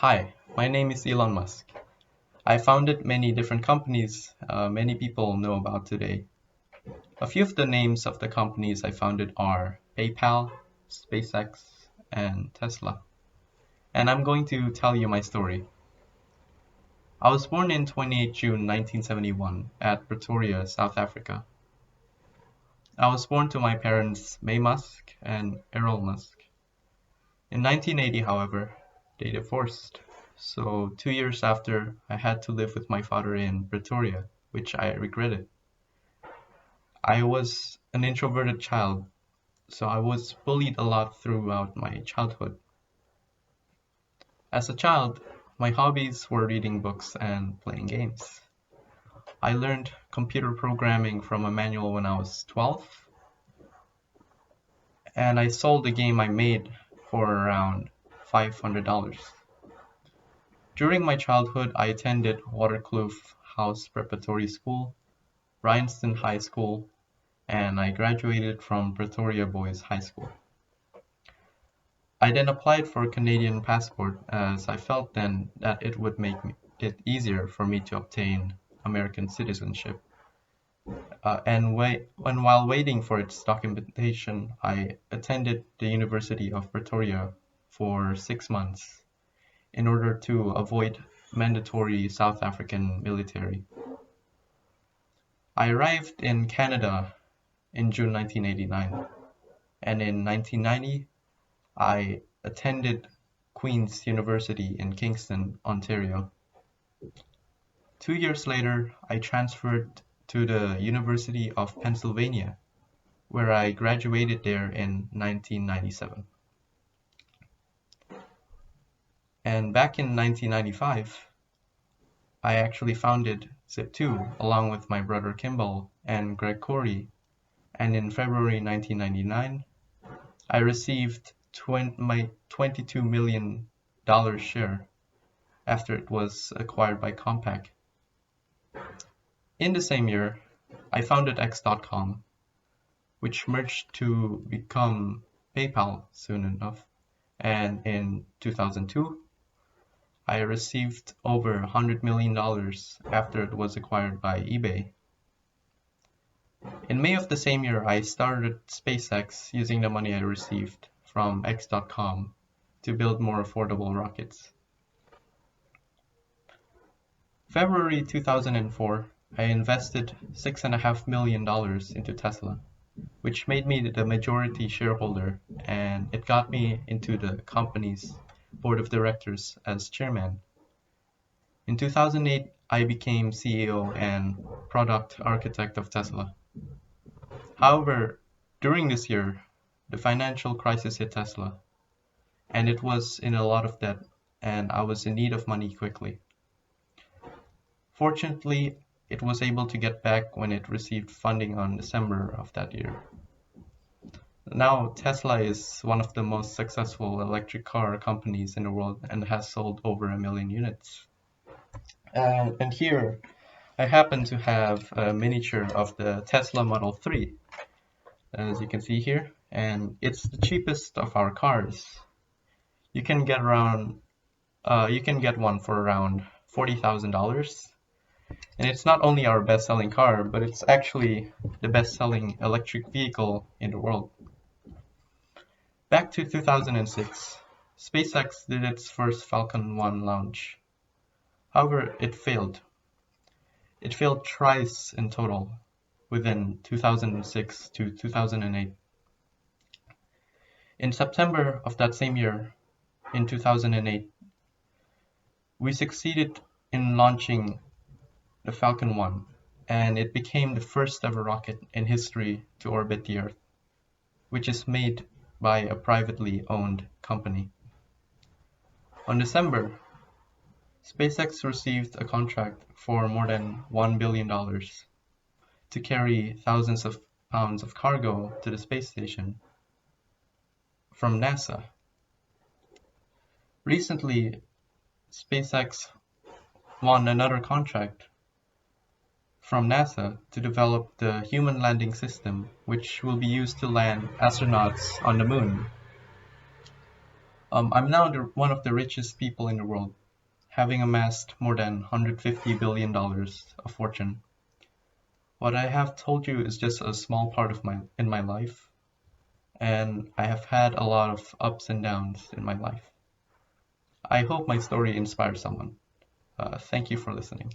Hi, my name is Elon Musk. I founded many different companies many people know about today. A few of the names of the companies I founded are PayPal, SpaceX, and Tesla. And I'm going to tell you my story. I was born in 28 June 1971 at Pretoria, South Africa. I was born to my parents May Musk and Errol Musk. In 1980, however, they divorced. So 2 years after, I had to live with my father in Pretoria, which I regretted. I was an introverted child, so I was bullied a lot throughout my childhood. As a child, my hobbies were reading books and playing games. I learned computer programming from a manual when I was 12, and I sold the game I made for around $500. During my childhood, I attended Waterkloof House Preparatory School, Bryanston High School, and I graduated from Pretoria Boys High School. I then applied for a Canadian passport as I felt then that it would make it easier for me to obtain American citizenship. And while waiting for its documentation, I attended the University of Pretoria for 6 months in order to avoid mandatory South African military. I arrived in Canada in June 1989, and in 1990 I attended Queen's University in Kingston, Ontario. 2 years later, I transferred to the University of Pennsylvania, where I graduated there in 1997. And back in 1995, I actually founded Zip2 along with my brother Kimball and Greg Corey, and in February 1999, I received my $22 million share after it was acquired by Compaq. In the same year, I founded X.com, which merged to become PayPal soon enough, and in 2002, I received over $100 million after it was acquired by eBay. In May of the same year, I started SpaceX using the money I received from X.com to build more affordable rockets. February 2004, I invested $6.5 million into Tesla, which made me the majority shareholder, and it got me into the company's board of directors as chairman. In 2008, I became CEO and product architect of Tesla. However, during this year, the financial crisis hit Tesla, and it was in a lot of debt, and I was in need of money quickly. Fortunately, it was able to get back when it received funding on December of that year. Now, Tesla is one of the most successful electric car companies in the world and has sold over 1 million units. And here, I happen to have a miniature of the Tesla Model 3, as you can see here, and it's the cheapest of our cars. You can get one for around $40,000, and it's not only our best-selling car, but it's actually the best-selling electric vehicle in the world. Back to 2006, SpaceX did its first Falcon 1 launch. However, it failed. It failed thrice in total within 2006 to 2008. In September of that same year, in 2008, we succeeded in launching the Falcon 1, and it became the first ever rocket in history to orbit the Earth, which is made by a privately owned company. On December, SpaceX received a contract for more than $1 billion to carry thousands of pounds of cargo to the space station from NASA. Recently, SpaceX won another contract from NASA to develop the human landing system, which will be used to land astronauts on the moon. I'm now one of the richest people in the world, having amassed more than $150 billion of fortune. What I have told you is just a small part of my life, and I have had a lot of ups and downs in my life. I hope my story inspires someone. Thank you for listening.